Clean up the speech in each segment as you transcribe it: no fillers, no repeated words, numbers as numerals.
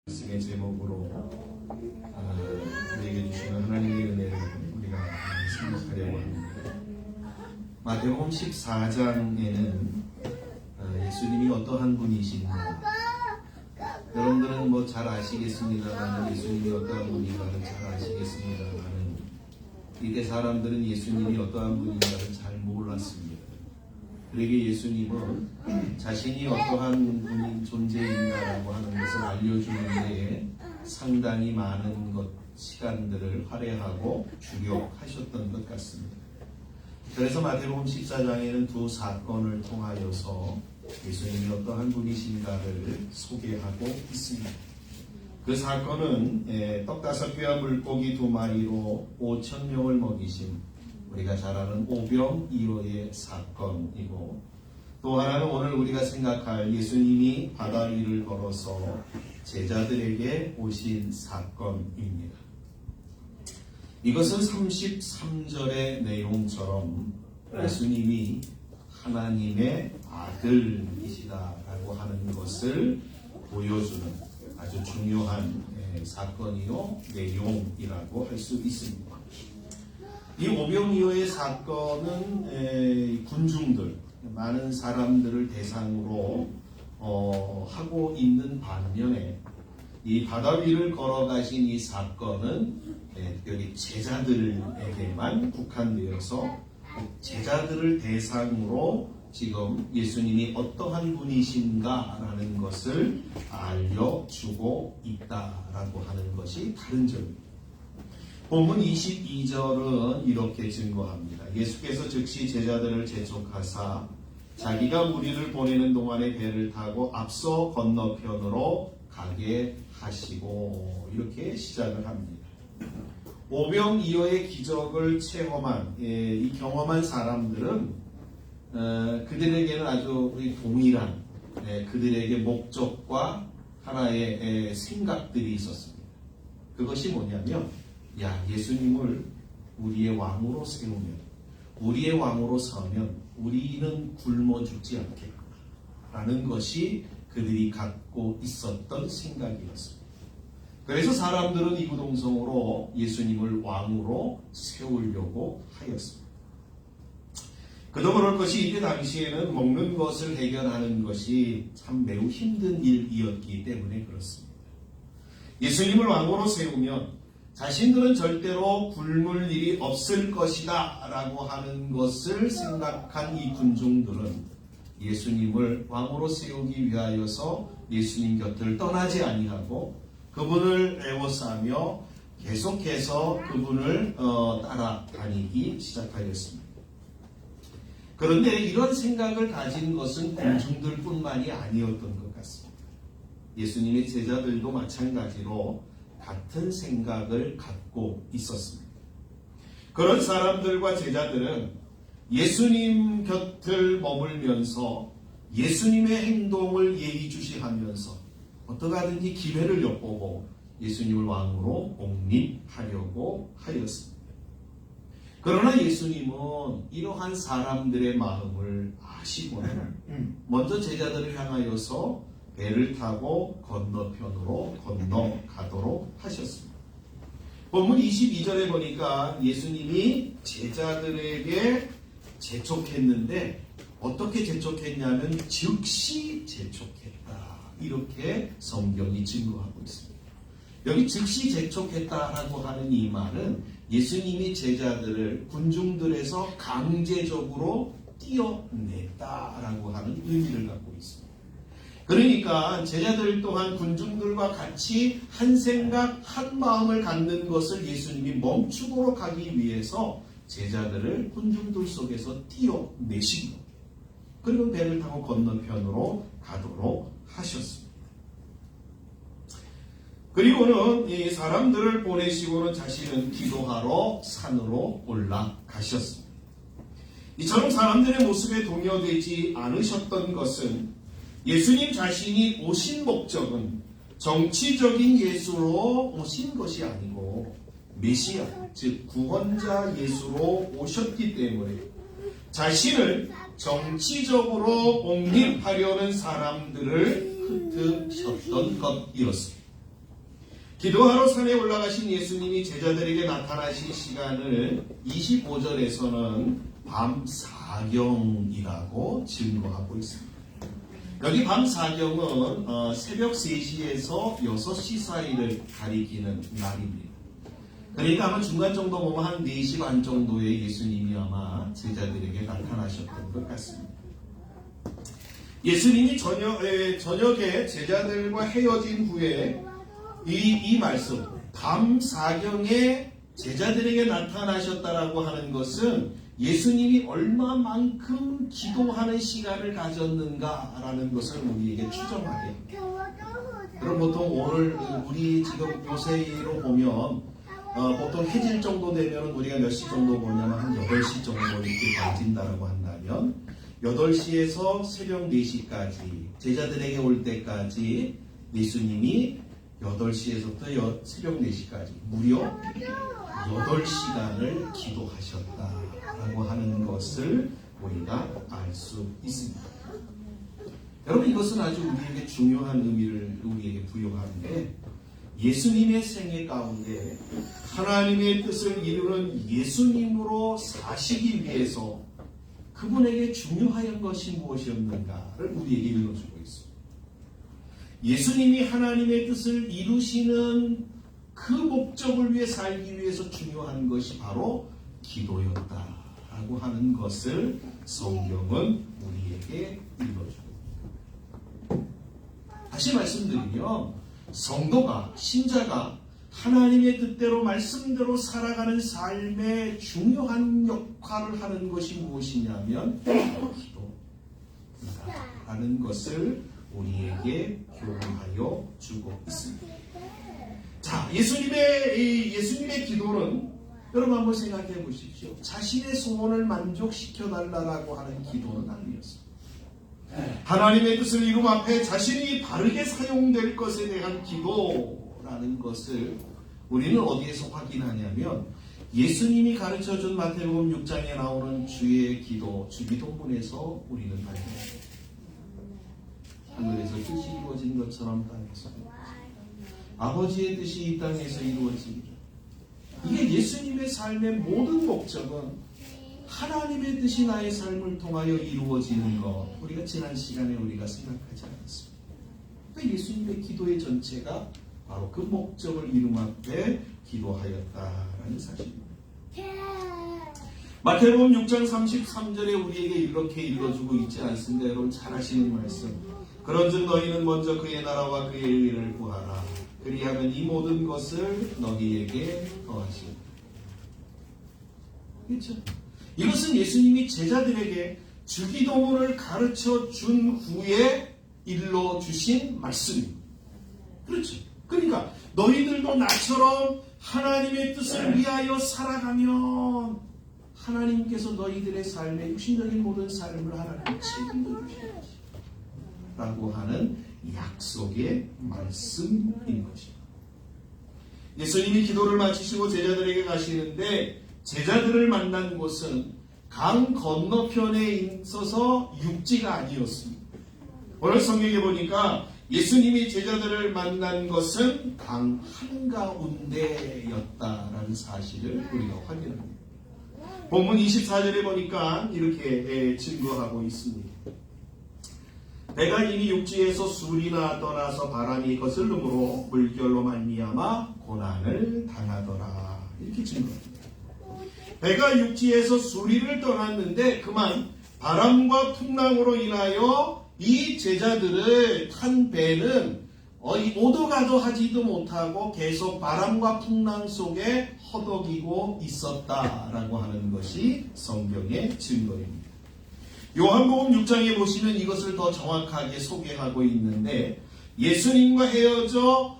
말씀의 제목으로 우리에게 주시는 하나님의 은혜를 우리가 생각하려고 합니다. 마태복음 14장에는 예수님이 어떠한 분이신가, 여러분들은 잘 아시겠습니다만 예수님이 어떠한 분인가를 잘 아시겠습니다만 이때 사람들은 예수님이 어떠한 분인가를 잘 몰랐습니다. 그러기에 예수님은 자신이 어떠한 분인 존재인가라고 하는 것을 알려주는 데에 상당히 많은 시간들을 할애하고 주력하셨던 것 같습니다. 그래서 마태복음 14장에는 두 사건을 통하여서 예수님이 어떠한 분이신가를 소개하고 있습니다. 그 사건은 떡 5개와 물고기 2마리로 5,000명을 먹이신 우리가 잘 아는 오병이어의 사건이고, 또 하나는 오늘 우리가 생각할 예수님이 바다 위를 걸어서 제자들에게 오신 사건입니다. 이것은 33절의 내용처럼 예수님이 하나님의 아들이시다라고 하는 것을 보여주는 아주 중요한 사건이요 내용이라고 할 수 있습니다. 이 오병이어의 사건은 군중들, 많은 사람들을 대상으로 하고 있는 반면에 이 바다 위를 걸어가신 이 사건은 특별히 제자들에게만 국한되어서 제자들을 대상으로 지금 예수님이 어떠한 분이신가라는 것을 알려주고 있다라고 하는 것이 다른 점입니다. 본문 22절은 이렇게 증거합니다. 예수께서 즉시 제자들을 재촉하사 자기가 무리를 보내는 동안에 배를 타고 앞서 건너편으로 가게 하시고, 이렇게 시작을 합니다. 오병이어의 기적을 체험한 이 경험한 사람들은 그들에게는 아주 동일한 그들에게 목적과 하나의 생각들이 있었습니다. 그것이 뭐냐면, 예수님을 우리의 왕으로 세우면, 우리의 왕으로 서면 우리는 굶어 죽지 않겠구나라는 것이 그들이 갖고 있었던 생각이었습니다. 그래서 사람들은 이구동성으로 예수님을 왕으로 세우려고 하였습니다. 그도 그럴 것이 이때 당시에는 먹는 것을 해결하는 것이 참 매우 힘든 일이었기 때문에 그렇습니다. 예수님을 왕으로 세우면 자신들은 절대로 굶을 일이 없을 것이다 라고 하는 것을 생각한 이 군중들은 예수님을 왕으로 세우기 위하여서 예수님 곁을 떠나지 아니하고 그분을 애워싸며 계속해서 그분을 따라다니기 시작하였습니다. 그런데 이런 생각을 가진 것은 군중들뿐만이 아니었던 것 같습니다. 예수님의 제자들도 마찬가지로 같은 생각을 갖고 있었습니다. 그런 사람들과 제자들은 예수님 곁을 머물면서 예수님의 행동을 예의주시하면서 어떻게 하든지 기회를 엿보고 예수님을 왕으로 옹립하려고 하였습니다. 그러나 예수님은 이러한 사람들의 마음을 아시고는 먼저 제자들을 향하여서 배를 타고 건너편으로 건너가도록 하셨습니다. 본문 22절에 보니까 예수님이 제자들에게 재촉했는데 어떻게 재촉했냐면 즉시 재촉했다, 이렇게 성경이 증거하고 있습니다. 여기 즉시 재촉했다라고 하는 이 말은 예수님이 제자들을 군중들에서 강제적으로 띄어냈다라고 하는 의미를 갖고 있습니다. 그러니까 제자들 또한 군중들과 같이 한 생각, 한 마음을 갖는 것을 예수님이 멈추도록 하기 위해서 제자들을 군중들 속에서 띄어내신 것, 그리고 배를 타고 건너편으로 가도록 하셨습니다. 그리고는 이 사람들을 보내시고는 자신은 기도하러 산으로 올라가셨습니다. 이처럼 사람들의 모습에 동요되지 않으셨던 것은 예수님 자신이 오신 목적은 정치적인 예수로 오신 것이 아니고 메시아, 즉 구원자 예수로 오셨기 때문에 자신을 정치적으로 옹립하려는 사람들을 흩으셨던 것이었습니다. 기도하러 산에 올라가신 예수님이 제자들에게 나타나신 시간을 25절에서는 밤 사경이라고 증거하고 있습니다. 여기 밤 사경은 새벽 3시에서 6시 사이를 가리키는 날입니다. 그러니까 아마 중간 정도 보면 한 4시 반 정도에 예수님이 아마 제자들에게 나타나셨던 것 같습니다. 예수님이 저녁에 제자들과 헤어진 후에 이 말씀, 밤 사경에 제자들에게 나타나셨다라고 하는 것은 예수님이 얼마만큼 기도하는 시간을 가졌는가라는 것을 우리에게 추정하게 합니다. 그럼 보통 오늘 우리 지금 요새로 보면 보통 해질 정도 되면 우리가 몇 시 정도 보냐면 한 8시 정도 이렇게 가진다라고 한다면 8시에서 새벽 4시까지 제자들에게 올 때까지 예수님이 8시에서부터 새벽 4시까지 무려 8시간을 기도하셨다라고 하는 것을 우리가 알 수 있습니다. 여러분, 이것은 아주 우리에게 중요한 의미를 우리에게 부여하는데, 예수님의 생애 가운데 하나님의 뜻을 이루는 예수님으로 사시기 위해서 그분에게 중요한 것이 무엇이었는가를 우리에게 일러주고 있습니다. 예수님이 하나님의 뜻을 이루시는 그 목적을 위해 살기 위해서 중요한 것이 바로 기도였다라고 하는 것을 성경은 우리에게 일러주고 있습니다. 다시 말씀드리면 성도가, 신자가 하나님의 뜻대로 말씀대로 살아가는 삶의 중요한 역할을 하는 것이 무엇이냐면 기도라는 것을 우리에게 교훈하여 주고 있습니다. 자, 예수님의 기도는 여러분 한번 생각해 보십시오. 자신의 소원을 만족시켜 달라고 하는 기도는 아니었습니다. 하나님의 뜻을 이룸 앞에 자신이 바르게 사용될 것에 대한 기도라는 것을 우리는 어디에서 확인하냐면 예수님이 가르쳐준 마태복음 6장에 나오는 주의 기도, 주기도문에서 우리는 발견합니다. 하늘에서 뜻이 이루어진 것처럼 땅에서 아버지의 뜻이 이 땅에서 이루어지기를. 이게 예수님의 삶의 모든 목적은 하나님의 뜻이 나의 삶을 통하여 이루어지는 것. 우리가 지난 시간에 우리가 생각하지 않았습니다. 그러니까 예수님의 기도의 전체가 바로 그 목적을 이룸 앞에 기도하였다라는 사실입니다. 마태복음 6장 33절에 우리에게 이렇게 읽어주고 있지 않습니까? 여러분 잘 아시는 말씀. 그런즉 너희는 먼저 그의 나라와 그의 의를 구하라. 그리하면 이 모든 것을 너희에게 더하시리라. 그렇죠? 이것은 예수님이 제자들에게 주기도문을 가르쳐 준 후에 일러주신 말씀입니다. 그렇죠? 그러니까 너희들도 나처럼 하나님의 뜻을 위하여 살아가면 하나님께서 너희들의 삶의 육신적인 모든 삶을 하나님께 책임져 주시겠지 라고 하는 약속의 말씀인 것입니다. 예수님이 기도를 마치시고 제자들에게 가시는데 제자들을 만난 곳은 강 건너편에 있어서 육지가 아니었습니다. 오늘 성경에 보니까 예수님이 제자들을 만난 것은 강 한가운데였다라는 사실을 우리가 확인합니다. 본문 24절에 보니까 이렇게 증거하고 있습니다. 배가 이미 육지에서 술이나 떠나서 바람이 거슬름으로 물결로 말미암아 고난을 당하더라. 이렇게 증거합니다. 배가 육지에서 수리를 떠났는데 그만 바람과 풍랑으로 인하여 이 제자들을 탄 배는 오도 가도 하지도 못하고 계속 바람과 풍랑 속에 허덕이고 있었다라고 하는 것이 성경의 증거입니다. 요한복음 6장에 보시면 이것을 더 정확하게 소개하고 있는데 예수님과 헤어져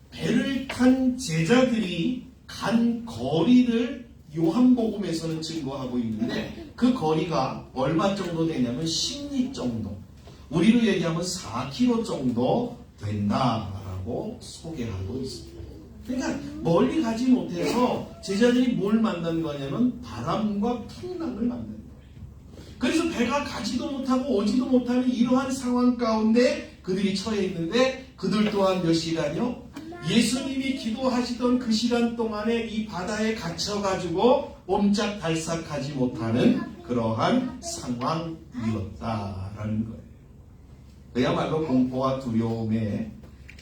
배를 탄 제자들이 간 거리를 요한복음에서는 증거하고 있는데 그 거리가 얼마 정도 되냐면 10리 정도, 우리로 얘기하면 4km 정도 된다라고 소개하고 있습니다. 그러니까 멀리 가지 못해서 제자들이 뭘 만난 거냐면 바람과 풍랑을 만난 거예요. 그래서 배가 가지도 못하고 오지도 못하는 이러한 상황 가운데 그들이 처해 있는데 그들 또한 몇 시간이요? 예수님이 기도하시던 그 시간 동안에 이 바다에 갇혀가지고 옴짝달싹하지 못하는 그러한 상황이었다라는 거예요. 그야말로 공포와 두려움에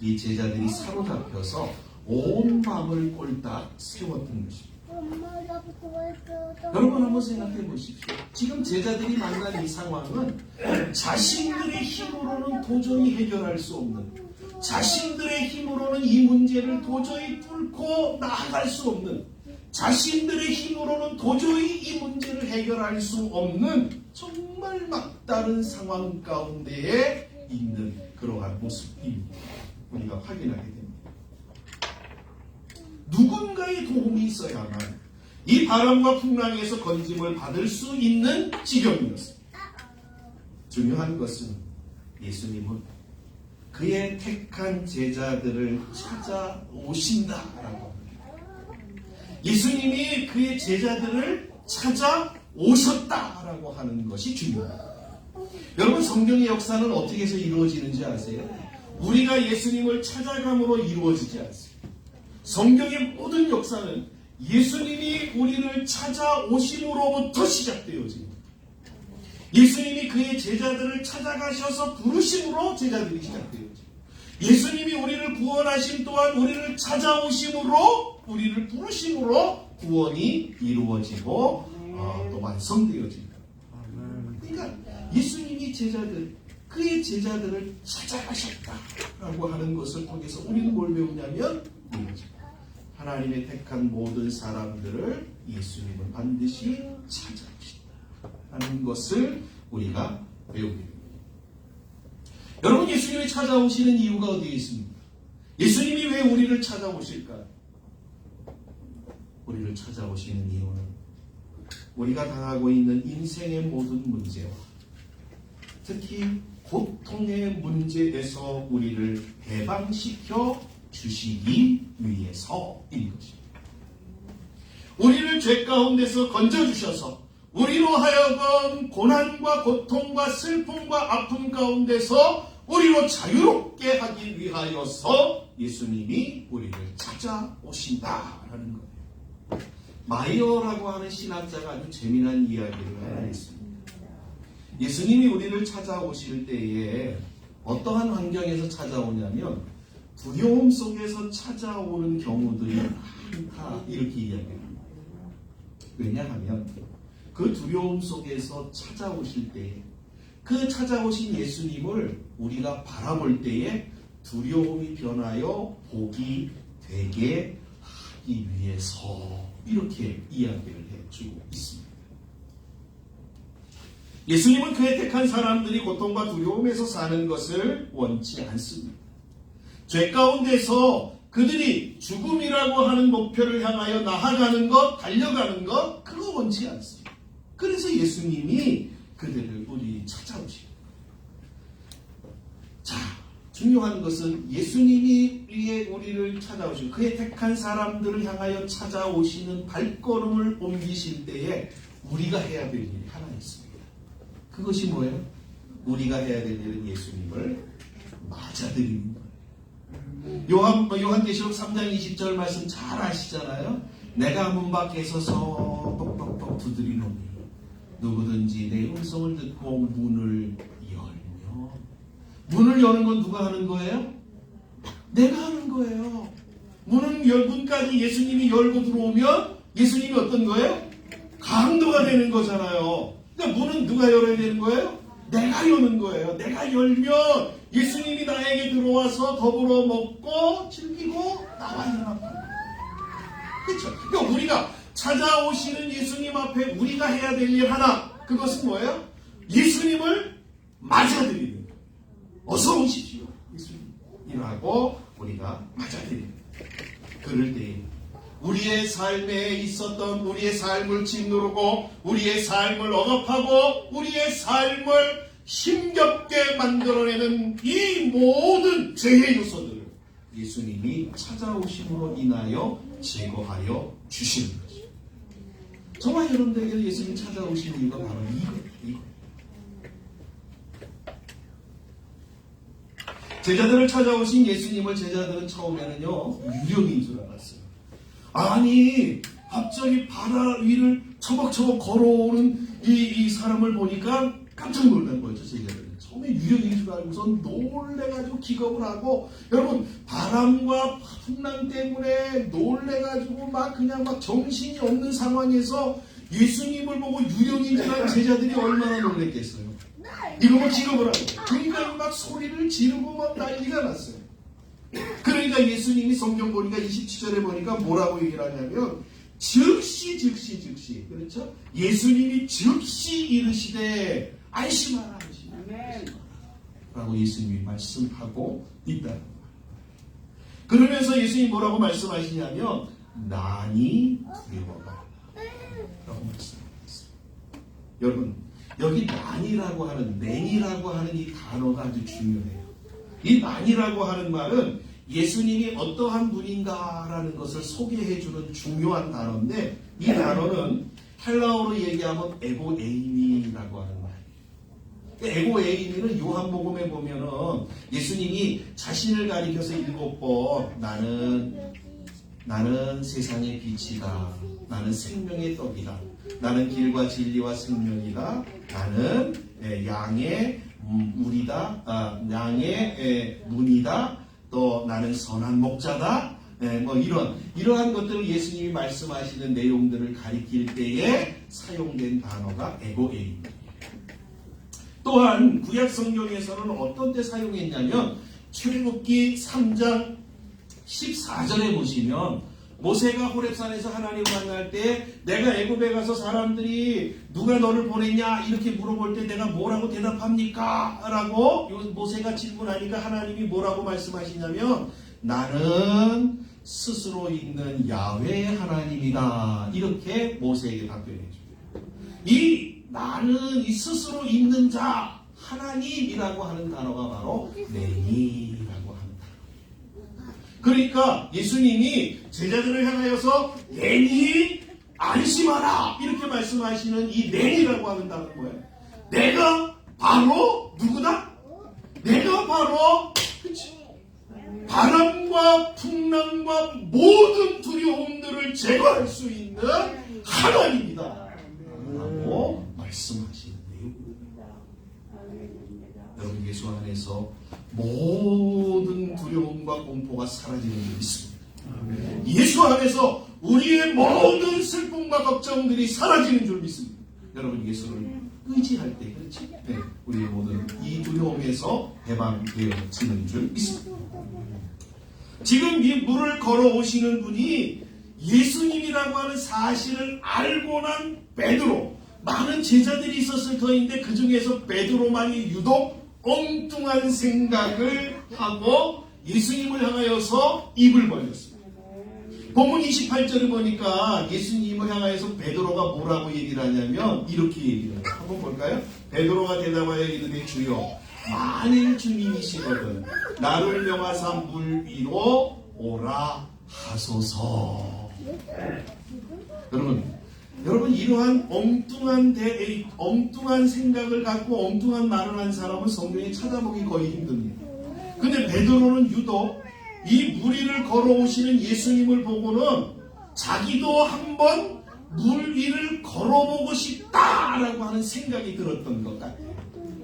이 제자들이 사로잡혀서 온 밤을 꼴딱 세웠던 것입니다. 여러분 한번 생각해 보십시오. 지금 제자들이 만난 이 상황은 자신들의 힘으로는 도저히 해결할 수 없는, 자신들의 힘으로는 이 문제를 도저히 뚫고 나아갈 수 없는, 자신들의 힘으로는 도저히 이 문제를 해결할 수 없는 정말 막다른 상황 가운데에 있는 그러한 모습입니다. 우리가 확인하게 됩니다. 누군가의 도움이 있어야만 이 바람과 풍랑에서 건짐을 받을 수 있는 지경이었습니다. 중요한 것은 예수님은 그의 택한 제자들을 찾아오신다라고 합니다. 예수님이 그의 제자들을 찾아오셨다라고 하는 것이 중요합니다. 여러분, 성경의 역사는 어떻게 해서 이루어지는지 아세요? 우리가 예수님을 찾아감으로 이루어지지 않습니다. 성경의 모든 역사는 예수님이 우리를 찾아오심으로부터 시작되어집니다. 예수님이 그의 제자들을 찾아가셔서 부르심으로 제자들이 시작되어집니다. 예수님이 우리를 구원하심 또한 우리를 찾아오심으로, 우리를 부르심으로 구원이 이루어지고 또 완성되어집니다. 그러니까 예수님이 그의 제자들을 찾아가셨다라고 하는 것을 통해서 우리는 뭘 배우냐면 하나님의 택한 모든 사람들을 예수님은 반드시 찾아오신다라는 것을 우리가 배우게 됩니다. 여러분, 예수님이 찾아오시는 이유가 어디에 있습니까? 예수님이 왜 우리를 찾아오실까요? 우리를 찾아오시는 이유는 우리가 당하고 있는 인생의 모든 문제와 특히 고통의 문제에서 우리를 해방시켜 주시기 위해서인 것입니다. 우리를 죄 가운데서 건져주셔서 우리로 하여금 고난과 고통과 슬픔과 아픔 가운데서 우리로 자유롭게 하기 위하여서 예수님이 우리를 찾아오신다라는 거예요. 마이어라고 하는 신학자가 아주 재미난 이야기를 하나 했습니다. 예수님이 우리를 찾아오실 때에 어떠한 환경에서 찾아오냐면 두려움 속에서 찾아오는 경우들이 많다, 이렇게 이야기합니다. 왜냐하면 그 두려움 속에서 찾아오실 때에 그 찾아오신 예수님을 우리가 바라볼 때에 두려움이 변하여 복이 되게 하기 위해서 이렇게 이야기를 해주고 있습니다. 예수님은 그의 택한 사람들이 고통과 두려움에서 사는 것을 원치 않습니다. 죄 가운데서 그들이 죽음이라고 하는 목표를 향하여 나아가는 것, 달려가는 것, 그거 원치 않습니다. 그래서 예수님이 그들을 우리 찾아오십니다. 자, 중요한 것은 예수님이 우리를 찾아오시고 그의 택한 사람들을 향하여 찾아오시는 발걸음을 옮기실 때에 우리가 해야 될 일이 하나 있습니다. 그것이 뭐예요? 우리가 해야 될 일은 예수님을 맞아들이는 거예요. 요한계시록 3장 20절 말씀 잘 아시잖아요. 내가 문 밖에 서서 똑똑똑 두드리노니 누구든지 내 음성을 듣고 문을 열며, 문을 여는 건 누가 하는 거예요? 내가 하는 거예요. 문까지 예수님이 열고 들어오면 예수님이 어떤 거예요? 강도가 되는 거잖아요. 그러니까 문은 누가 열어야 되는 거예요? 내가 여는 거예요. 내가 열면 예수님이 나에게 들어와서 더불어 먹고 즐기고 나와 연합하는 거예요. 그렇죠? 그러니까 우리가 찾아오시는 예수님 앞에 우리가 해야 될 일 하나, 그것은 뭐예요? 예수님을 맞아들이는 거예요. 어서 오십시오, 예수님이라고 우리가 맞아들이는 거예요. 그럴 때 우리의 삶에 있었던 우리의 삶을 짓누르고 우리의 삶을 억압하고 우리의 삶을 힘겹게 만들어내는 이 모든 죄의 요소들을 예수님이 찾아오심으로 인하여 제거하여 주시는 것입니다. 정말 여러분들에게 예수님 찾아오신 이유가 바로 이거예요. 제자들을 찾아오신 예수님을 제자들은 처음에는요, 유령인 줄 알았어요. 아니, 갑자기 바다 위를 처벅처벅 걸어오는 이 사람을 보니까 깜짝 놀란 거죠, 제자들은. 처음에 유령인 줄 알고선 놀래가지고 기겁을 하고, 여러분, 바람과 풍랑 때문에 놀래가지고 그냥 정신이 없는 상황에서 예수님을 보고 유령인 줄 알은 제자들이 얼마나 놀랬겠어요. 이거 기겁을 하고, 그러니까 막 소리를 지르고 난리가 났어요. 그러니까 예수님이 성경 보니까 27절에 보니까 뭐라고 얘기를 하냐면, 즉시. 그렇죠? 예수님이 즉시 이르시되, 안심하라. 라고 예수님이 말씀하고 있다. 그러면서 예수님이 뭐라고 말씀하시냐면, 난이 두려워라. 라고 말씀하셨어요. 여러분, 여기 난이라고 하는, 냉이라고 하는 이 단어가 아주 중요해요. 이 난이라고 하는 말은 예수님이 어떠한 분인가라는 것을 소개해주는 중요한 단어인데, 이 단어는 헬라어로 얘기하면 에고에이미라고 하는 말이에요. 에고에이미는 요한복음에 보면은 예수님이 자신을 가리켜서 7번 나는 세상의 빛이다. 나는 생명의 떡이다. 나는 길과 진리와 생명이다. 나는 양의 물이다. 양의 문이다. 또 나는 선한 목자다. 이러한 것들을 예수님이 말씀하시는 내용들을 가리킬 때에 사용된 단어가 에고에이미. 또한 구약 성경에서는 어떤 때 사용했냐면 출애굽기 3장 14절에 보시면 모세가 호렙산에서 하나님을 만날 때 내가 애굽에 가서 사람들이 누가 너를 보냈냐 이렇게 물어볼 때 내가 뭐라고 대답합니까? 라고 모세가 질문하니까 하나님이 뭐라고 말씀하시냐면 나는 스스로 있는 야훼 하나님이다. 이렇게 모세에게 답변해 줍니다. 나는 이 스스로 있는 자 하나님이라고 하는 단어가 바로 내니라고 하는 단어. 그러니까 예수님이 제자들을 향하여서 내니 안심하라 이렇게 말씀하시는 이 내니라고 하는 단어는 뭐예요? 내가 바로 누구다? 내가 바로 그치? 바람과 풍랑과 모든 두려움들을 제거할 수 있는 하나님이다 라고 말씀하시는 내용입니다. 여러분 예수 안에서 모든 두려움과 공포가 사라지는 줄 믿습니다. 예수 안에서 우리의 모든 슬픔과 걱정들이 사라지는 줄 믿습니다. 여러분 예수를 의지할 때 그렇지? 네, 우리의 모든 이 두려움에서 해방되어지는 줄 믿습니다. 지금 이 물을 걸어오시는 분이 예수님이라고 하는 사실을 알고 난 베드로, 많은 제자들이 있었을 터인데 그 중에서 베드로만이 유독 엉뚱한 생각을 하고 예수님을 향하여서 입을 벌렸습니다. 본문 28절을 보니까 예수님을 향하여서 베드로가 뭐라고 얘기를 하냐면 이렇게 얘기를 해요. 한번 볼까요? 베드로가 대답하여 이르되 주여 만일 주님이시거든 나를 명하사 물 위로 오라 하소서. 여러분 이러한 엉뚱한 생각을 갖고 엉뚱한 말을 한 사람은 성경에 찾아보기 거의 힘듭니다. 근데 베드로는 유독 이 물 위를 걸어오시는 예수님을 보고는 자기도 한번 물 위를 걸어보고 싶다라고 하는 생각이 들었던 것 같아요.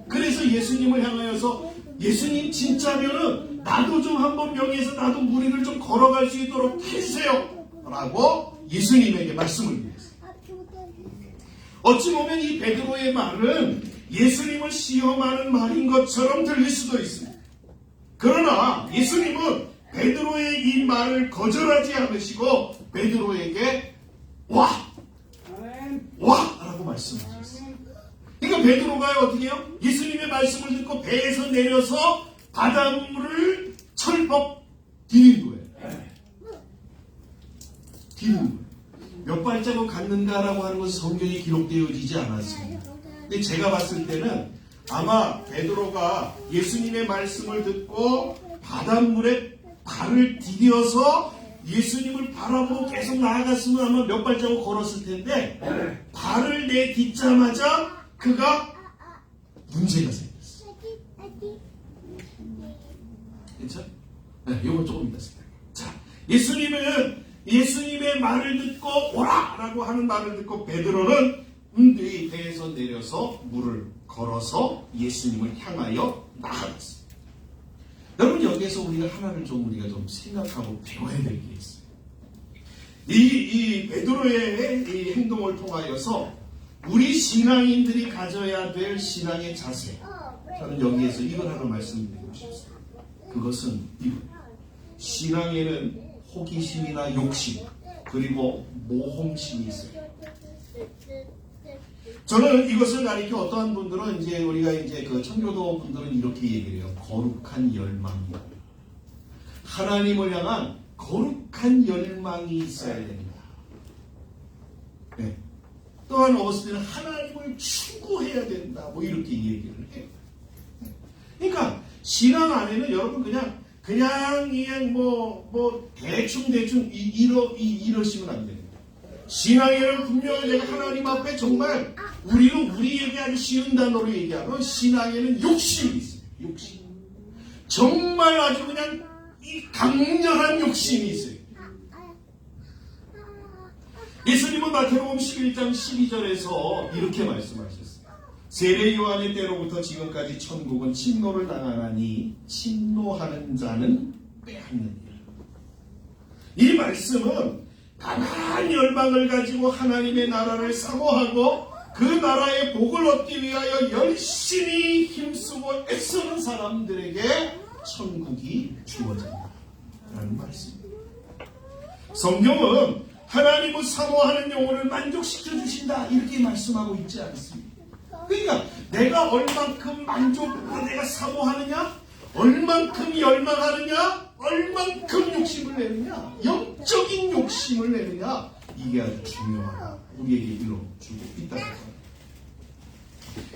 그래서 예수님을 향하여서 예수님 진짜면은 나도 좀 한번 명예해서 나도 물 위를 좀 걸어갈 수 있도록 해주세요 라고 예수님에게 말씀을 드렸어요. 어찌 보면 이 베드로의 말은 예수님을 시험하는 말인 것처럼 들릴 수도 있습니다. 그러나 예수님은 베드로의 이 말을 거절하지 않으시고 베드로에게 와! 라고 말씀하셨어요. 그러니까 베드로가 어떻게 해요? 예수님의 말씀을 듣고 배에서 내려서 바닷물을 철벅 디딘 거예요. 몇 발자국 갔는가라고 하는 것은 성경에 기록되어지지 않았습니다. 근데 제가 봤을 때는 아마 베드로가 예수님의 말씀을 듣고 바닷물에 발을 디뎌서 예수님을 바라보고 계속 나아갔으면 아마 몇 발자국 걸었을 텐데 발을 내딛자마자 그가 문제가 생겼어요. 그렇죠? 네, 이건 조금 이따 생각해요. 자, 예수님의 말을 듣고 오라라고 하는 말을 듣고 베드로는 이 배에서 내려서 물을 걸어서 예수님을 향하여 나아갔어요. 여러분, 여기에서 우리가 하나를 우리가 좀 생각하고 배워야 될 게 있어요. 이 베드로의 이 행동을 통하여서 우리 신앙인들이 가져야 될 신앙의 자세, 저는 여기에서 이걸 하나 말씀드리고 싶습니다. 그것은 신앙에는 호기심이나 욕심 그리고 모험심이 있어요. 저는 이것을 가리켜 어떠한 분들은 우리가 그 청교도 분들은 이렇게 얘기를 해요. 거룩한 열망이다. 하나님을 향한 거룩한 열망이 있어야 된다. 네. 또한 어거스틴은 하나님을 추구해야 된다. 뭐 이렇게 얘기를 해요. 그러니까 신앙 안에는 여러분 그냥 대충 이러시면 안 됩니다. 신앙에는 분명히 내가 하나님 앞에 정말 우리에게 아주 쉬운 단어로 얘기하면 신앙에는 욕심이 있어요. 욕심. 정말 아주 그냥 이 강렬한 욕심이 있어요. 예수님은 마태복음 11장 12절에서 이렇게 말씀하셨어요. 세례 요한의 때로부터 지금까지 천국은 침노를 당하나니 침노하는 자는 빼앗느니라. 이 말씀은 강한 열망을 가지고 하나님의 나라를 사모하고 그 나라의 복을 얻기 위하여 열심히 힘쓰고 애쓰는 사람들에게 천국이 주어진다라는 말씀입니다. 성경은 하나님을 사모하는 영혼을 만족시켜 주신다 이렇게 말씀하고 있지 않습니다. 그러니까 내가 얼만큼 내가 사모하느냐, 얼만큼 열망하느냐, 얼만큼 욕심을 내느냐, 영적인 욕심을 내느냐, 이게 아주 중요하다. 우리에게 이뤄주고 있다는 거예요.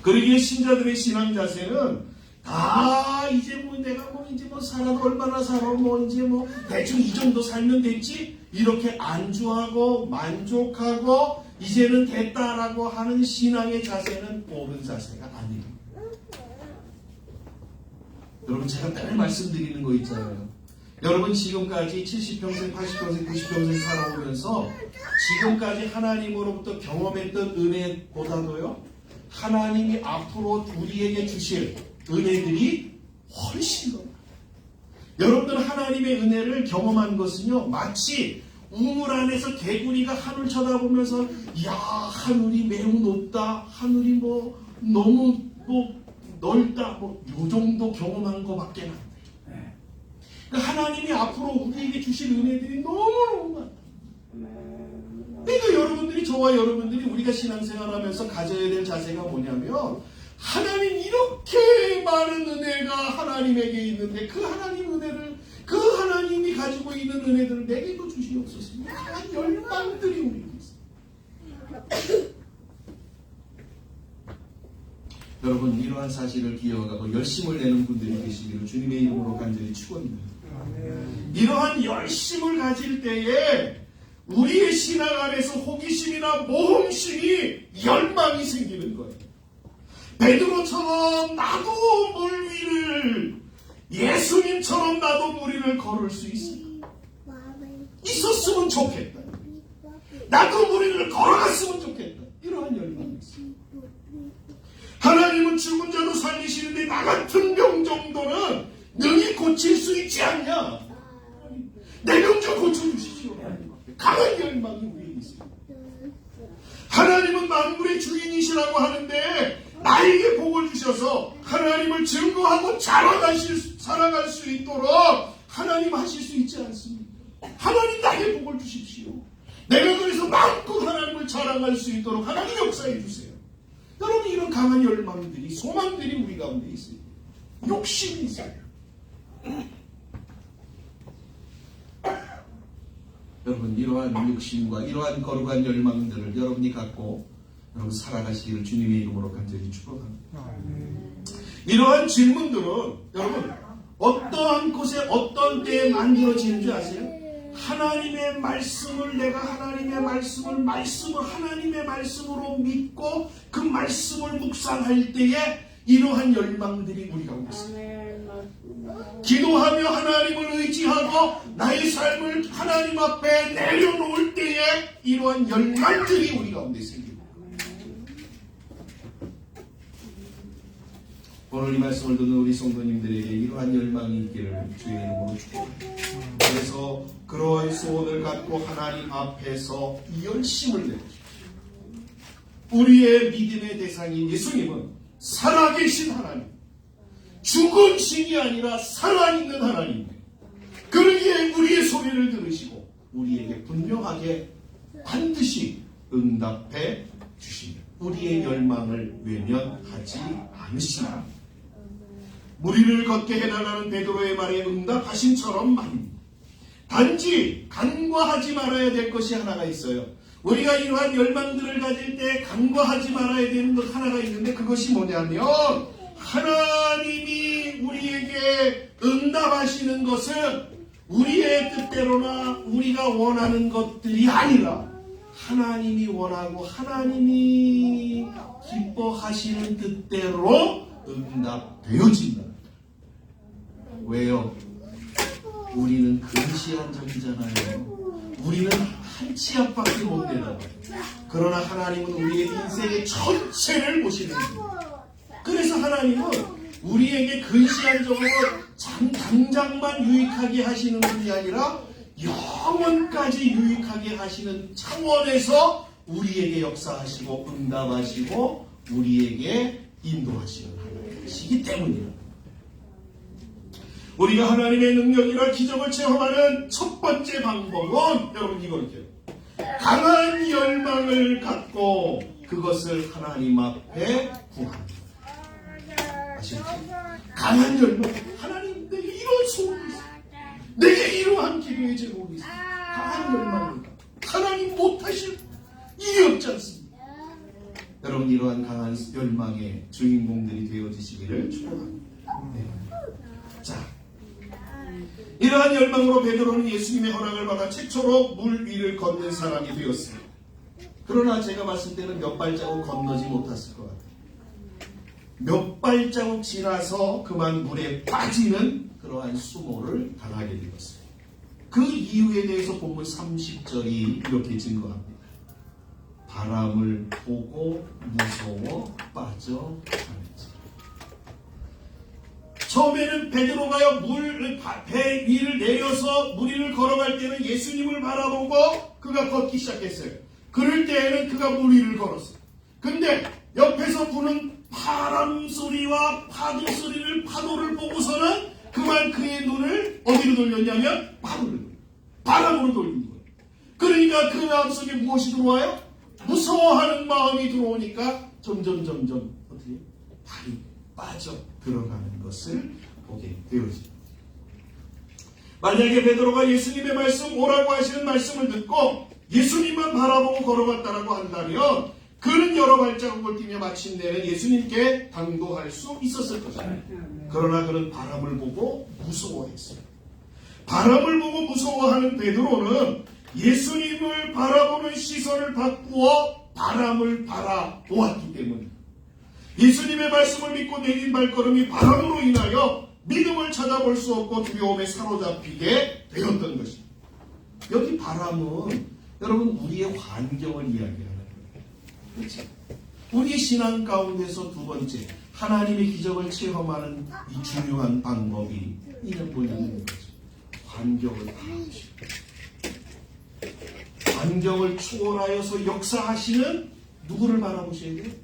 그러기에 신자들의 신앙 자세는 다 내가 살아도 얼마나 살아 대충 이 정도 살면 됐지 이렇게 안주하고 만족하고 이제는 됐다라고 하는 신앙의 자세는 옳은 자세가 아닙니다. 여러분, 제가 늘 말씀드리는 거 있잖아요. 여러분, 지금까지 70평생, 80평생, 90평생 살아오면서 지금까지 하나님으로부터 경험했던 은혜보다도요, 하나님이 앞으로 우리에게 주실 은혜들이 훨씬 더 많아요. 여러분들 하나님의 은혜를 경험한 것은요, 마치 우물 안에서 개구리가 하늘 쳐다보면서 하늘이 매우 높다, 하늘이 너무 넓다, 요 정도 경험한 것밖에 안 돼요. 그러니까 하나님이 앞으로 우리에게 주실 은혜들이 너무너무 많아요. 그러니까 여러분들이, 저와 여러분들이 우리가 신앙생활하면서 가져야 될 자세가 뭐냐면, 하나님 이렇게 많은 은혜가 하나님에게 있는데 그 하나님이 가지고 있는 은혜들을 내게도 주시옵소서. 강한 열망들이 우리에게 있어요. 여러분, 이러한 사실을 기억하고 열심을 내는 분들이 계시기를 주님의 이름으로 간절히 축원합니다. 이러한 열심을 가질 때에 우리의 신앙 안에서 호기심이나 모험심이 열망이 생기는 거예요. 베드로처럼 나도 물 위를, 예수님처럼 나도 물 위를 걸을 수 있었으면 좋겠다. 나도 물 위를 걸어갔으면 좋겠다. 이러한 열망이 있어요. 하나님은 죽은 자도 살리시는데 나 같은 병 정도는 능히 고칠 수 있지 않냐? 내 병 좀 고쳐주시오. 강한 열망이 우리에 있어요. 하나님은 만물의 주인이시라고 하는데 나에게 복을 주셔서 하나님을 증거하고 살아갈 수 있도록 하나님 하실 수 있지 않습니까? 하나님 나에게 복을 주십시오. 내가 그래서 마음껏 하나님을 자랑할 수 있도록 하나님 역사해 주세요. 여러분, 이런 강한 열망들이, 소망들이 우리 가운데 있어요. 욕심이 있어요. 여러분, 이러한 욕심과 이러한 거룩한 열망들을 여러분이 갖고 여러분 살아가시기를 주님의 이름으로 간절히 축복합니다. 이러한 질문들은 여러분 어떠한 곳에 어떤 때에 만들어지는 줄 아세요? 하나님의 말씀을 내가 하나님의 말씀으로 믿고 그 말씀을 묵상할 때에 이러한 열망들이 우리 가운데 있습니다. 기도하며 하나님을 의지하고 나의 삶을 하나님 앞에 내려놓을 때에 이러한 열망들이 우리 가운데 생깁니다. 오늘 이 말씀을 듣는 우리 성도님들에게 이러한 열망이 있기를 주의 이름으로 축복합니다. 그래서 그러한 소원을 갖고 하나님 앞에서 열심을 내보십시오. 우리의 믿음의 대상인 예수님은 살아계신 하나님, 죽은 신이 아니라 살아있는 하나님입니다. 그러기에 우리의 소리를 들으시고 우리에게 분명하게 반드시 응답해 주십니다. 우리의 열망을 외면하지 않으시나 무리를 걷게 해달라는 베드로의 말에 응답하신처럼 말입니다. 단지 간과하지 말아야 될 것이 하나가 있어요. 우리가 이러한 열망들을 가질 때 간과하지 말아야 되는 것 하나가 있는데 그것이 뭐냐면 하나님이 우리에게 응답하시는 것은 우리의 뜻대로나 우리가 원하는 것들이 아니라 하나님이 원하고 하나님이 기뻐하시는 뜻대로 응답되어진다. 왜요? 우리는 근시안적이잖아요. 우리는 한 치 앞밖에 못 내다봐요. 그러나 하나님은 우리의 인생의 전체를 보시는 거예요. 그래서 하나님은 우리에게 근시안적으로 당장만 유익하게 하시는 분이 아니라 영원까지 유익하게 하시는 차원에서 우리에게 역사하시고 응답하시고 우리에게 인도하시는 하나님이시기 때문이에요. 우리가 하나님의 능력이나 기적을 체험하는 첫 번째 방법은 여러분 이거예요. 강한 열망을 갖고 그것을 하나님 앞에 구합니다. 아시겠죠? 강한 열망. 하나님 내게 이런 소원이 있어. 내게 이러한 기도의 제목이 있어. 강한 열망을 갖고 하나님 못하실 일이 없지 않습니다. 여러분 이러한 강한 열망의 주인공들이 되어지시기를 축복합니다. 네. 자, 이러한 열망으로 베드로는 예수님의 허락을 받아 최초로 물 위를 걷는 사람이 되었습니다. 그러나 제가 봤을 때는 몇 발자국 건너지 못했을 것 같아요. 몇 발자국 지나서 그만 물에 빠지는 그러한 수모를 당하게 되었습니다. 그 이유에 대해서 본문 30절이 이렇게 증거합니다. 바람을 보고 무서워 빠져가는지. 처음에는 베드로가요 배 위를 내려서 물 위를 걸어갈 때는 예수님을 바라보고 그가 걷기 시작했어요. 그럴 때에는 그가 물 위를 걸었어요. 근데 옆에서 부는 바람 소리와 파도 소리를 파도를 보고서는 그만 그의 눈을 어디로 돌렸냐면 바람으로 돌린 거예요. 그러니까 그 마음속에 무엇이 들어와요? 무서워하는 마음이 들어오니까 점점 어떻게 발이 빠져 들어가는 것을 보게 되어집니다. 만약에 베드로가 예수님의 말씀 오라고 하시는 말씀을 듣고 예수님만 바라보고 걸어갔다라고 한다면 그는 여러 발자국을 뛰며 마침내는 예수님께 당도할 수 있었을 것입니다. 그러나 그는 바람을 보고 무서워했어요. 바람을 보고 무서워하는 베드로는 예수님을 바라보는 시선을 바꾸어 바람을 바라보았기 때문입니다. 예수님의 말씀을 믿고 내린 발걸음이 바람으로 인하여 믿음을 찾아볼 수 없고 두려움에 사로잡히게 되었던 것입니다. 여기 바람은 여러분 우리의 환경을 이야기하는 거예요. 그렇죠? 우리의 신앙 가운데서 두 번째 하나님의 기적을 체험하는 이 중요한 방법이 뭐냐는 거죠. 환경을 바라보시고 환경을 초월하여서 역사하시는 누구를 바라보셔야 돼요?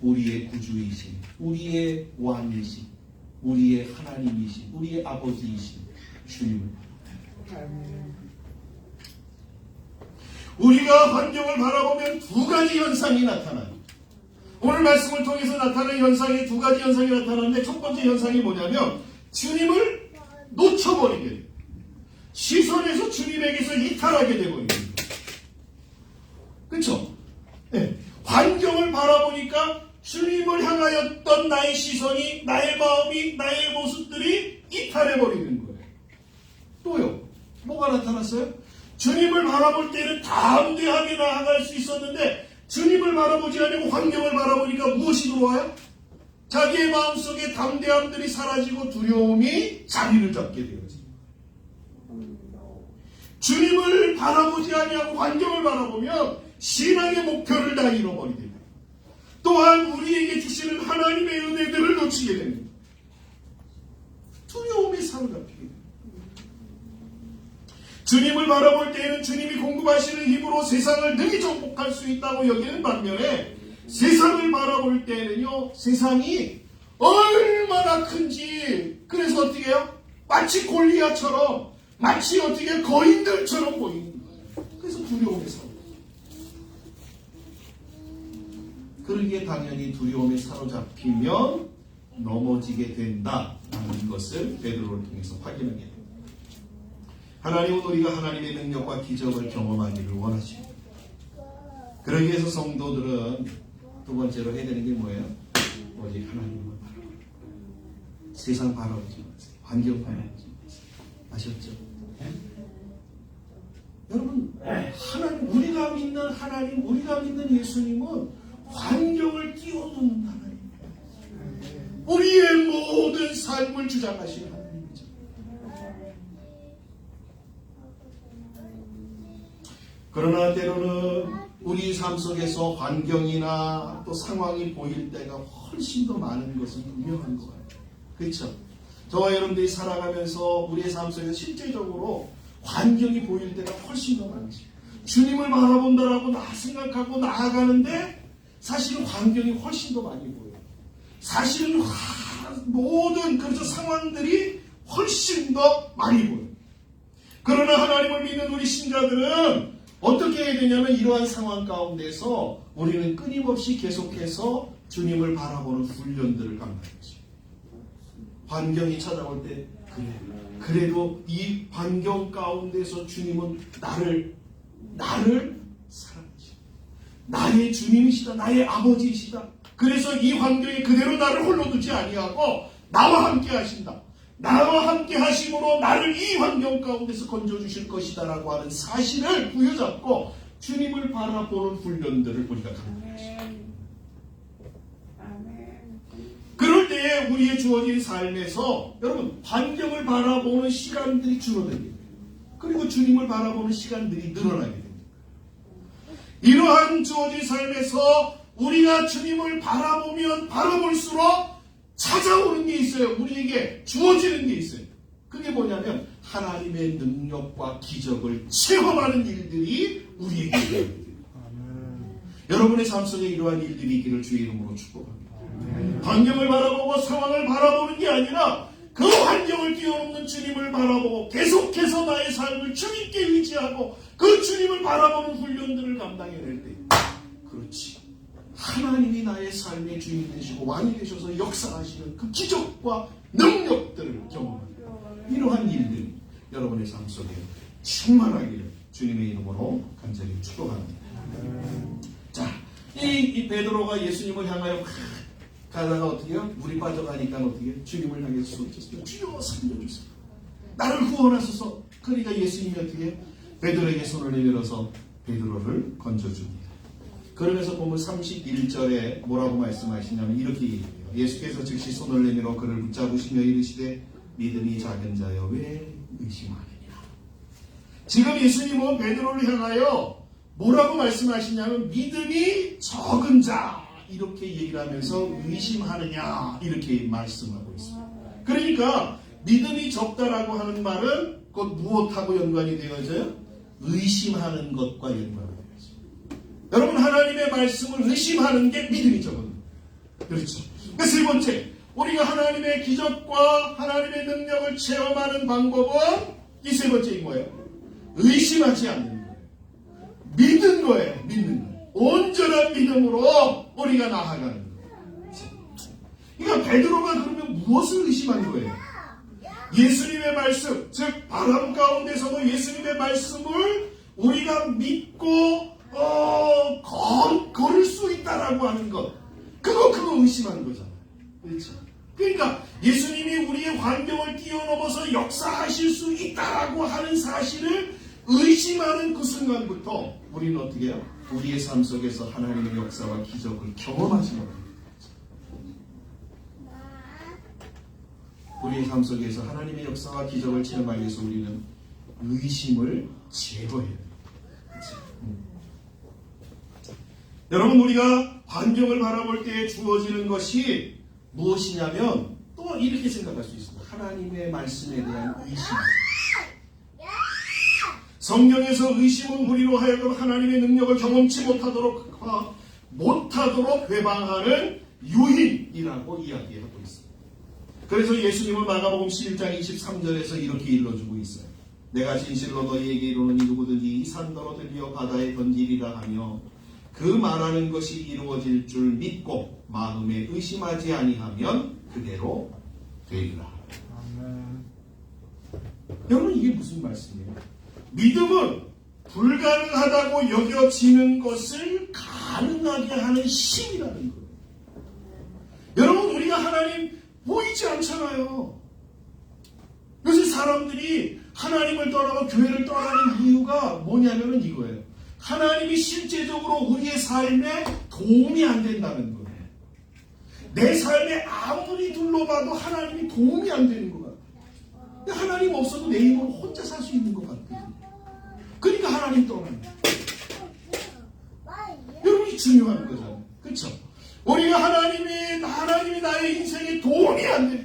우리의 구주이신, 우리의 왕이신, 우리의 하나님이신, 우리의 아버지이신 주님을 바라봅니다. 우리가 환경을 바라보면 두 가지 현상이 나타나요. 오늘 말씀을 통해서 나타나는 현상이 두 가지 현상이 나타나는데 첫 번째 현상이 뭐냐면 주님을 놓쳐버리게 돼요. 시선에서 주님에게서 이탈하게 되버리는 거예요. 그렇죠? 네. 환경을 바라보니까 주님을 향하였던 나의 시선이, 나의 마음이, 나의 모습들이 이탈해버리는 거예요. 또요. 뭐가 나타났어요? 주님을 바라볼 때는 담대하게 나아갈 수 있었는데 주님을 바라보지 않고 환경을 바라보니까 무엇이 들어와요? 자기의 마음속에 담대함들이 사라지고 두려움이 자리를 잡게 되어집니다. 주님을 바라보지 아니하고 환경을 바라보면 신앙의 목표를 다 잃어버리게 됩니다. 또한 우리에게 주시는 하나님의 은혜들을 놓치게 됩니다. 두려움에 사로잡히게 됩니다. 주님을 바라볼 때에는 주님이 공급하시는 힘으로 세상을 능히 정복할 수 있다고 여기는 반면에 세상을 바라볼 때는요, 세상이 얼마나 큰지, 그래서 어떻게 해요? 마치 골리앗처럼, 마치 어떻게 거인들처럼 보이는 거예요. 그래서 두려움에 사로잡혀요. 그러기에 당연히 두려움에 사로잡히면 넘어지게 된다라는 것을 베드로를 통해서 확인하게 됩니다. 하나님은 우리가 하나님의 능력과 기적을 경험하기를 원하십니다. 그러기 위해서 성도들은 두 번째로 해야 되는 게 뭐예요? 오직 하나님을 바라보는 거예요. 세상 바라보지 마세요. 환경 바라보지 마세요. 아셨죠? 네? 여러분, 하나님, 우리가 믿는 하나님, 우리가 믿는 예수님은 환경을 끼워놓는 하나님이에요. 우리의 모든 삶을 주장하시는 하나님이죠. 그러나 때로는 우리 삶 속에서 환경이나 또 상황이 보일 때가 훨씬 더 많은 것은 분명한 것 같아요. 그렇죠? 저와 여러분들이 살아가면서 우리의 삶 속에서 실제적으로 환경이 보일 때가 훨씬 더 많지. 주님을 바라본다라고 생각하고 나아가는데 사실은 환경이 훨씬 더 많이 보여요. 사실은 모든 그런 상황들이 훨씬 더 많이 보여요. 그러나 하나님을 믿는 우리 신자들은 어떻게 해야 되냐면 이러한 상황 가운데서 우리는 끊임없이 계속해서 주님을 바라보는 훈련들을 감당하죠. 환경이 찾아올 때 그래도 이 환경 가운데서 주님은 나를 사랑하시다. 나의 주님이시다. 나의 아버지이시다. 그래서 이 환경에 그대로 나를 홀로 두지 아니하고 나와 함께 하신다. 나와 함께 하심으로 나를 이 환경 가운데서 건져주실 것이다 라고 하는 사실을 부여잡고 주님을 바라보는 훈련들을 우리가 감당하십니다. 그럴 때에 우리의 주어진 삶에서 여러분 환경을 바라보는 시간들이 줄어듭니다. 그리고 주님을 바라보는 시간들이 늘어나게 됩니다. 이러한 주어진 삶에서 우리가 주님을 바라보면 바라볼수록 찾아오는 게 있어요. 우리에게 주어지는 게 있어요. 그게 뭐냐면 하나님의 능력과 기적을 체험하는 일들이 우리에게 있습니다. 여러분의 삶 속에 이러한 일들이 있기를 주의 이름으로 축복합니다. 환경을 바라보고 상황을 바라보는 게 아니라 그 환경을 뛰어넘는 주님을 바라보고 계속해서 나의 삶을 주님께 의지하고 그 주님을 바라보는 훈련들을 감당해낼 때 그렇지. 하나님이 나의 삶의 주인이 되시고 왕이 되셔서 역사하시는 그 기적과 능력들을 경험하는 이러한 일들이 여러분의 삶 속에 충만하기를 주님의 이름으로 간절히 축복합니다. 자, 이 베드로가 예수님을 향하여 가다가 어떻게 해요? 물이 빠져가니까 어떻게 해요? 주님을 향해서 소리쳤어요. 주여 살려주세요. 나를 구원하소서. 그러니까 예수님이 어떻게 해요? 베드로에게 손을 내밀어서 베드로를 건져줍니다. 그러면서 보면 31절에 뭐라고 말씀하시냐면 이렇게 얘기해요. 예수께서 즉시 손을 내밀어 그를 붙잡으시며 이르시되 믿음이 작은 자여 왜 의심하느냐. 지금 예수님은 베드로를 향하여 뭐라고 말씀하시냐면 믿음이 적은 자 이렇게 얘기를 하면서 의심하느냐 이렇게 말씀하고 있습니다. 그러니까 믿음이 적다라고 하는 말은 곧 무엇하고 연관이 되어져요? 의심하는 것과 연관이 되어져요. 여러분 하나님의 말씀을 의심하는 게 믿음이 적은 그렇죠. 그 세 번째 우리가 하나님의 기적과 하나님의 능력을 체험하는 방법은 이 세 번째인 거예요. 의심하지 않는 거예요. 믿는 거예요. 믿는 거예요. 온전한 믿음으로 우리가 나아가는 거예요. 그러니까 베드로가 그러면 무엇을 의심한 거예요? 예수님의 말씀, 즉 바람 가운데서도 예수님의 말씀을 우리가 믿고 걸을 수 있다라고 하는 것, 그거 의심한 거잖아요. 그렇죠? 그러니까 예수님이 우리의 환경을 뛰어넘어서 역사하실 수 있다라고 하는 사실을 의심하는 그 순간부터 우리는 어떻게 해요? 우리의 삶 속에서 하나님의 역사와 기적을 경험하지 못합니다. 우리의 삶 속에서 하나님의 역사와 기적을 체험하기 위해서 우리는 의심을 제거해야 돼요. 여러분, 우리가 환경을 바라볼 때 주어지는 것이 무엇이냐면 또 이렇게 생각할 수 있습니다. 하나님의 말씀에 대한 의심. 성경에서 의심은 우리로 하여금 하나님의 능력을 경험치 못하도록 회방하는 유인이라고 이야기하고 있습니다. 그래서 예수님은 마가복음 11장 23절에서 이렇게 일러주고 있어요. 내가 진실로 너희에게 이르노니 누구든지 이 산더러 들려 바다에 던지리라 하며 그 말하는 것이 이루어질 줄 믿고 마음에 의심하지 아니하면 그대로 되리라. 여러분, 이게 무슨 말씀이에요? 믿음은 불가능하다고 여겨지는 것을 가능하게 하는 힘이라는 거예요. 여러분, 우리가 하나님 보이지 않잖아요. 요새 사람들이 하나님을 떠나고 교회를 떠나는 이유가 뭐냐면은 이거예요. 하나님이 실제적으로 우리의 삶에 도움이 안 된다는 거예요. 내 삶에 아무리 둘러봐도 하나님이 도움이 안 되는 것 같아요. 하나님 없어도 내 힘으로 혼자 살 수 있는 것 같아요. 그러니까 하나님 떠나는 거예요. 여러분이 중요한 거잖아요. 그렇죠? 우리가 하나님이 나의 인생에 도움이 안 돼요.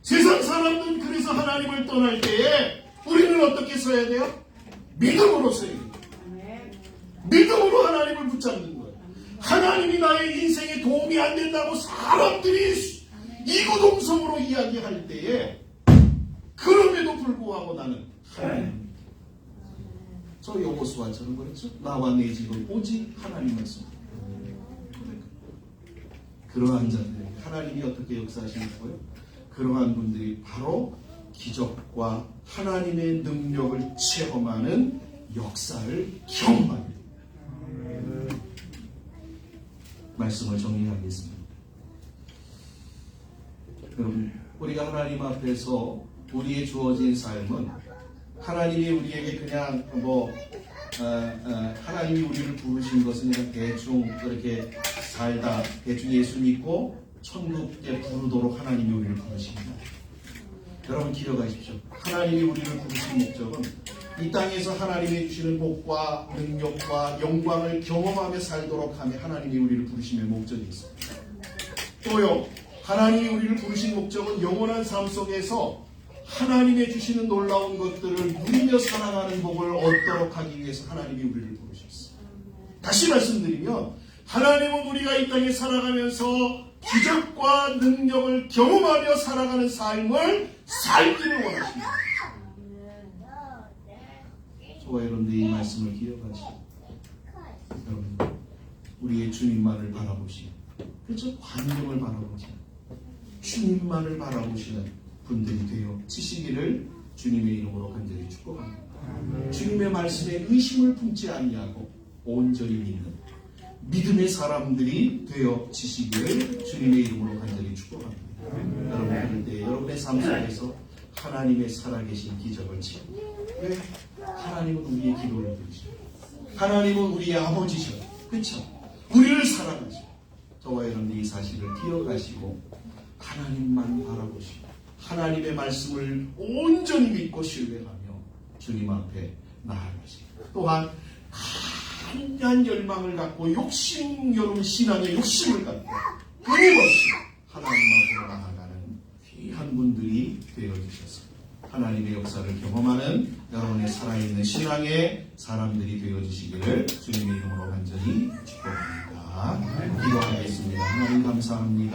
세상 사람들은 그래서 하나님을 떠날 때에 우리는 어떻게 써야 돼요? 믿음으로 써야 돼요. 믿음으로 하나님을 붙잡는 거예요. 하나님이 나의 인생에 도움이 안 된다고 사람들이 이구동성으로 이야기할 때에 그럼에도 불구하고 나는 하나님, 저 여호수아처럼 그랬죠. 나와 내 집은 오직 하나님만 씁니다. 그러한 자들, 하나님이 어떻게 역사하시는거예요? 그러한 분들이 바로 기적과 하나님의 능력을 체험하는 역사를 경험합니다. 말씀을 정리하겠습니다. 여러분, 우리가 하나님 앞에서 우리의 주어진 삶은 하나님이 우리에게 그냥 하나님이 우리를 부르신 것은 그냥 대충 그렇게 살다 대충 예수 믿고 천국에 부르도록 하나님이 우리를 부르십니다. 여러분, 기억하십시오. 하나님이 우리를 부르신 목적은 이 땅에서 하나님이 주시는 복과 능력과 영광을 경험하며 살도록 하며 하나님이 우리를 부르심의 목적이 있습니다. 또요, 하나님이 우리를 부르신 목적은 영원한 삶 속에서 하나님의 주시는 놀라운 것들을 누리며 살아가는 복을 얻도록 하기 위해서 하나님이 우리를 부르셨어요. 다시 말씀드리면 하나님은 우리가 이 땅에 살아가면서 기적과 능력을 경험하며 살아가는 삶을 살기를 원하십니다. 저와 여러분들 이 말씀을 기억하시고 여러분, 우리의 주님만을 바라보시고, 그렇죠? 환경을 바라보지 주님만을 바라보시는 분들이 되어 지시기를 주님의 이름으로 간절히 축복합니다. 주님의 말씀에 의심을 품지 아니하고 온전히 믿는 믿음의 사람들이 되어 지시기를 주님의 이름으로 간절히 축복합니다. 여러분, 그럴 때 여러분의 삶 속에서 하나님의 살아계신 기적을 체험합니다. 왜? 하나님은 우리의 기도를 들으시고 하나님은 우리의 아버지셔. 그렇죠? 우리를 사랑하시고 저와 여러분들이 이 사실을 기억하시고 하나님만 바라보시고 하나님의 말씀을 온전히 믿고 신뢰하며 주님 앞에 나아가시고 또한 강한 열망을 갖고 여러분 신앙의 욕심을 갖고 끊임없이 하나님 앞으로 나아가는 귀한 분들이 되어주셨습니다. 하나님의 역사를 경험하는 여러분의 살아있는 신앙의 사람들이 되어주시기를 주님의 이름으로 간절히 축복합니다. 기도하겠습니다. 하나님 감사합니다.